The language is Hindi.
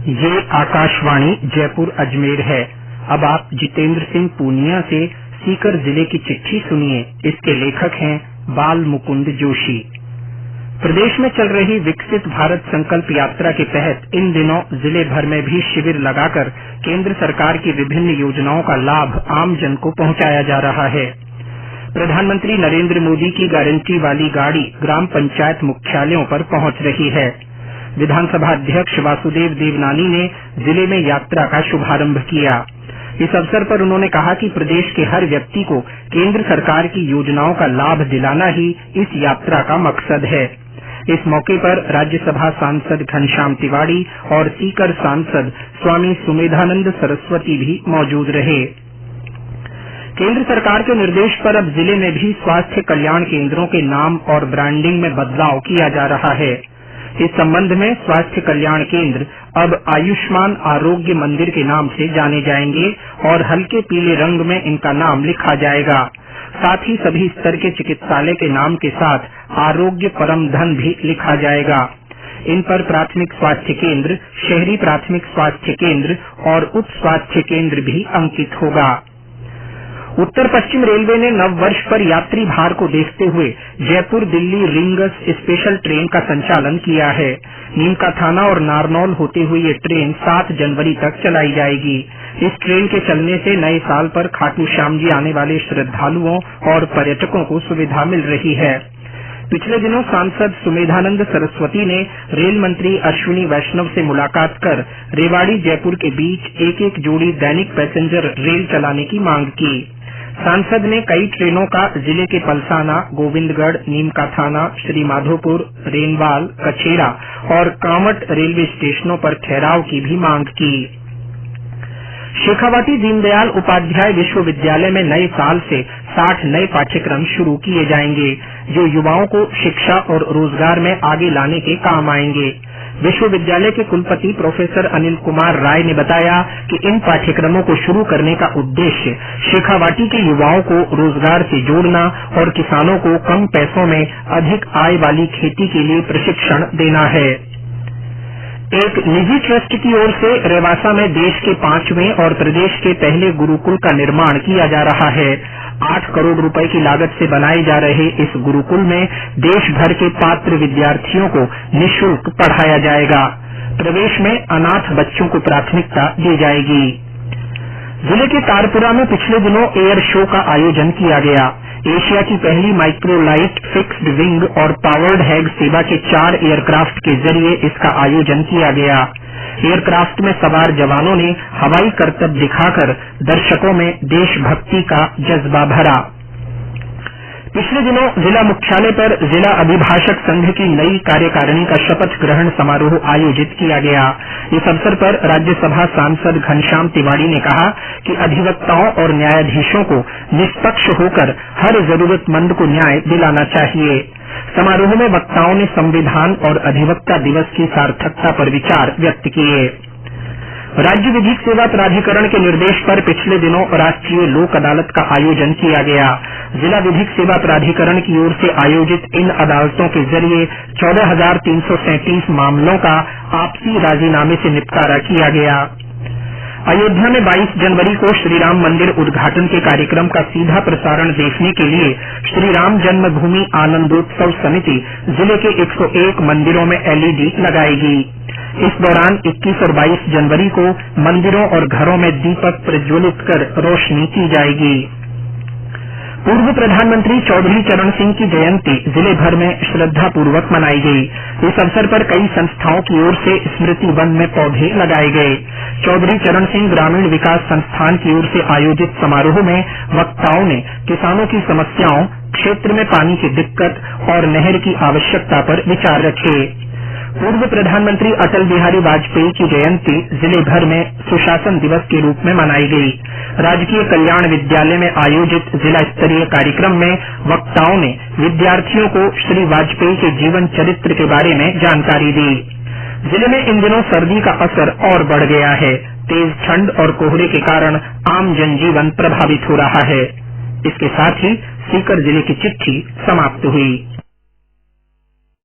ये आकाशवाणी जयपुर अजमेर है। अब आप जितेंद्र सिंह पूनिया से सीकर जिले की चिट्ठी सुनिए। इसके लेखक हैं बाल मुकुंद जोशी। प्रदेश में चल रही विकसित भारत संकल्प यात्रा के तहत इन दिनों जिले भर में भी शिविर लगाकर केंद्र सरकार की विभिन्न योजनाओं का लाभ आम जन को पहुंचाया जा रहा है। प्रधानमंत्री नरेंद्र मोदी की गारंटी वाली गाड़ी ग्राम पंचायत मुख्यालयों पर पहुंच रही है। विधानसभा अध्यक्ष वासुदेव देवनानी ने जिले में यात्रा का शुभारंभ किया। इस अवसर पर उन्होंने कहा कि प्रदेश के हर व्यक्ति को केंद्र सरकार की योजनाओं का लाभ दिलाना ही इस यात्रा का मकसद है। इस मौके पर राज्यसभा सांसद घनश्याम तिवाड़ी और सीकर सांसद स्वामी सुमेधानंद सरस्वती भी मौजूद रहे। केंद्र सरकार के निर्देश पर अब जिले में भी स्वास्थ्य कल्याण केंद्रों के नाम और ब्रांडिंग में बदलाव किया जा रहा है। इस संबंध में स्वास्थ्य कल्याण केंद्र अब आयुष्मान आरोग्य मंदिर के नाम से जाने जाएंगे और हल्के पीले रंग में इनका नाम लिखा जाएगा। साथ ही सभी स्तर के चिकित्सालय के नाम के साथ आरोग्य परम धन भी लिखा जाएगा। इन पर प्राथमिक स्वास्थ्य केंद्र, शहरी प्राथमिक स्वास्थ्य केंद्र और उप स्वास्थ्य केंद्र भी अंकित होगा। उत्तर पश्चिम रेलवे ने नव वर्ष पर यात्री भार को देखते हुए Jaipur Delhi rings special train का संचालन किया है। नीमका थाना और नारनौल होते हुए ये ट्रेन 7 जनवरी तक चलाई जाएगी। इस ट्रेन के चलने से नए साल पर खाटू श्याम जी आने वाले श्रद्धालुओं और पर्यटकों को सुविधा मिल रही है। पिछले दिनों सांसद सुमेधानंद सरस्वती ने रेल मंत्री अश्विनी वैष्णव से मुलाकात कर रेवाड़ी जयपुर के बीच एक जोड़ी दैनिक पैसेंजर रेल चलाने की मांग की। सांसद ने कई ट्रेनों का जिले के पलसाना, गोविंदगढ़, नीमका थाना, श्री माधोपुर, रेनवाल, कछेरा और कांवट रेलवे स्टेशनों पर ठहराव की भी मांग की। शेखावाटी दीनदयाल उपाध्याय विश्वविद्यालय में नए साल से 60 नए पाठ्यक्रम शुरू किए जाएंगे, जो युवाओं को शिक्षा और रोजगार में आगे लाने के काम आएंगे। विश्वविद्यालय के कुलपति प्रोफेसर अनिल कुमार राय ने बताया कि इन पाठ्यक्रमों को शुरू करने का उद्देश्य शेखावाटी के युवाओं को रोजगार से जोड़ना और किसानों को कम पैसों में अधिक आय वाली खेती के लिए प्रशिक्षण देना है। एक निजी ट्रस्ट की ओर से रेवासा में देश के 5वें और प्रदेश के पहले गुरुकुल का निर्माण किया जा रहा है। 8 करोड़ रुपए की लागत से बनाए जा रहे इस गुरुकुल में देश भर के पात्र विद्यार्थियों को निःशुल्क पढ़ाया जाएगा। प्रवेश में अनाथ बच्चों को प्राथमिकता दी जाएगी। जिले के तारपुरा में पिछले दिनों एयर शो का आयोजन किया गया। एशिया की पहली माइक्रोलाइट फिक्स्ड विंग और पावर्ड हैग सेवा के 4 एयरक्राफ्ट के जरिए इसका आयोजन किया गया। एयरक्राफ्ट में सवार जवानों ने हवाई करतब दिखाकर दर्शकों में देशभक्ति का जज्बा भरा। पिछले दिनों जिला मुख्यालय पर जिला अभिभाषक संघ की नई कार्यकारिणी का शपथ ग्रहण समारोह आयोजित किया गया। इस अवसर पर राज्यसभा सांसद घनश्याम तिवाड़ी ने कहा कि अधिवक्ताओं और न्यायाधीशों को निष्पक्ष होकर हर जरूरतमंद को न्याय दिलाना चाहिए। समारोह में वक्ताओं ने संविधान और अधिवक्ता दिवस की सार्थकता पर विचार व्यक्त किए। राज्य विधिक सेवा प्राधिकरण के निर्देश पर पिछले दिनों राष्ट्रीय लोक अदालत का आयोजन किया गया। जिला विधिक सेवा प्राधिकरण की ओर से आयोजित इन अदालतों के जरिए 14,337 मामलों का आपसी राजीनामे से निपटारा किया गया। अयोध्या में 22 जनवरी को श्रीराम मंदिर उद्घाटन के कार्यक्रम का सीधा प्रसारण देखने के लिए श्रीराम जन्मभूमि आनंदोत्सव समिति जिले के 101 मंदिरों में LED लगाएगी। इस दौरान 21 और 22 जनवरी को मंदिरों और घरों में दीपक प्रज्वलित कर रोशनी की जाएगी। पूर्व प्रधानमंत्री चौधरी चरण सिंह की जयंती जिले भर में श्रद्धापूर्वक मनाई गई। इस अवसर पर कई संस्थाओं की ओर से स्मृति वन में पौधे लगाए गए। चौधरी चरण सिंह ग्रामीण विकास संस्थान की ओर से आयोजित समारोह में वक्ताओं ने किसानों की समस्याओं, क्षेत्र में पानी की दिक्कत और नहर की आवश्यकता पर विचार रखे। पूर्व प्रधानमंत्री अटल बिहारी वाजपेयी की जयंती जिले भर में सुशासन दिवस के रूप में मनाई गई। राजकीय कल्याण विद्यालय में आयोजित जिला स्तरीय कार्यक्रम में वक्ताओं ने विद्यार्थियों को श्री वाजपेयी के जीवन चरित्र के बारे में जानकारी दी। जिले में इन दिनों सर्दी का असर और बढ़ गया है। तेज ठंड और कोहरे के कारण आम जनजीवन प्रभावित हो रहा है। इसके साथ ही सीकर जिले की चिट्ठी समाप्त हुई।